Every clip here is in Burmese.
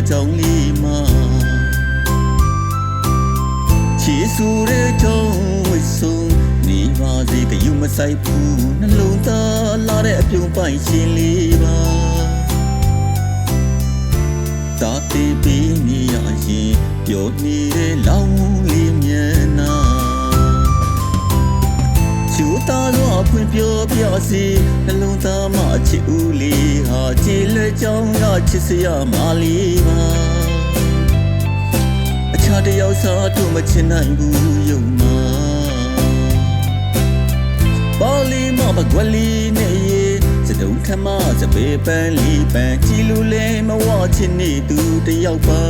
trong lima chỉ su để trong với sông ni hoa gì cái yêu mà say phu nó luôn ta la đểပြုံးပိုင်ရှင်လေးပါတာတီပီနေရရင်ပြောနေတဲ့လောင်းလေးမျက်နှာချူတာတော့ဖွင့်ပြောပြစီနှလုံးသားမှာချစ်ဦးလေးဟာကြည်လက်ကြောင်းကချစ်စရာမလေးပါအခြားတယောက်စားတို့မချင်နိုင်ဘူးယုံမှာပေါ်လီမဘကွက်လီနေစတုံးထမစပေပန်းလီပန်းကြည်လူလဲမဝချင်နေသူတယောက်ပါ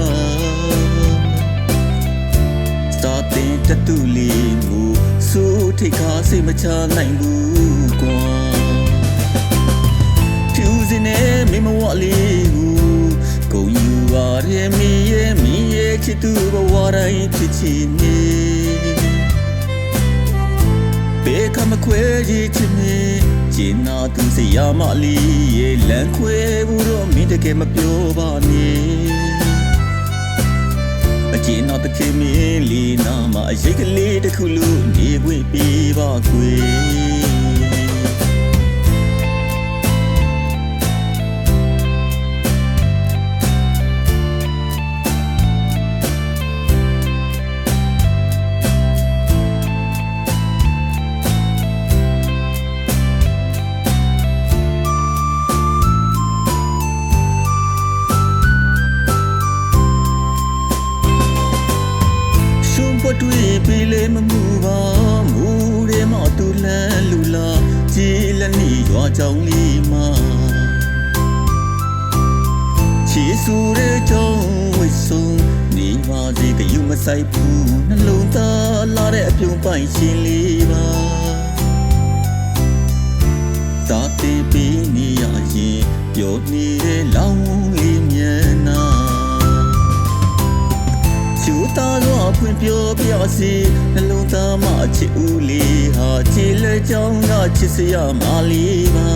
စာတင်တတူလီမူစူထိတ်ခါစိတ်မချနိုင်ဘူးကွာဖြူစင်းနေမိမဝလီဘူးကိုယူပါရဲ့မီရဲ့ချစ်သူဘဝတိုင်းဖြစ်ချင်နေဘေးကမခွဲကြီးချင်နေကျင်နာသူစရာမလီရဲ့လန်ခွဲဘူးတော့မင်းတကယ်မပြောပါနဲ့အကျဉ်းတော့တခင်မင်းလီနာမှာအရေးကလေးတစ်ခုလို့နေခွင့်ပေးပါကွယ်တွေ့ပြီလေမမှုပါမူရဲမတူလန်းလူလာကြည်လက်နီရွာကြောင်လေးမှာချီဆူရဲကြောင်ဝိဆုံနေပါစီကယူမဆိုင်ဘူးနှလုံးသားလာတဲ့အပြုံးပိုင်ရှင်လေးပါသာတေးပြီးနေရရင်ပြောနေတဲ့လောင်းလေးမျက်နှာချူတာတော့ဖွင့်ပြောပြစီနှလုံးသားမှာချစ်ဦးလေးဟာချစ်လက်ကြောင်းကချစ်စရာမလေးပါ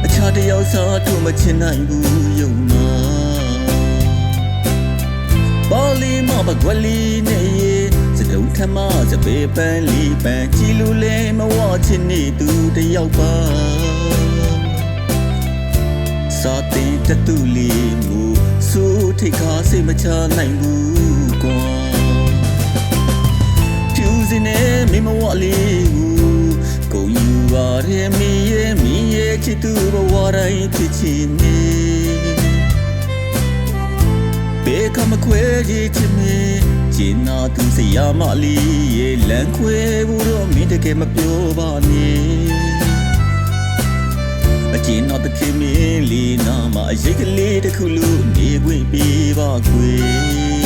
အခြားတယောက်စားတို့မချင်နိုင်ဘူးယုံမှာပေါ်လီမဘကွက်လီနေစတုံးထမစပေပန်းလီပန်းကြည်လူလဲမဝချင်နေသူတယောက်ပါစာတင်တတူလီမူစူထိတ်ခါစိတ်မချနိုင်ဘူးကွာဖြူစင်းနေမိမဝလီဘူးကိုယူပါရဲ့မီရဲ့ချစ်သူဘဝတိုင်းဖြစ်ချင်နေဘေးကမခွဲကြီးချင်နေကျင်နာသူစရာမလီရဲ့လန်ခွဲဘူးတော့မင်းတကယ်မပြောပါနဲ့အကျဉ်းတော့တခင်မင်းလီနာမှာအရေးကလေးတစ်ခုလို့နေခွင့်ပေးပါကွယ်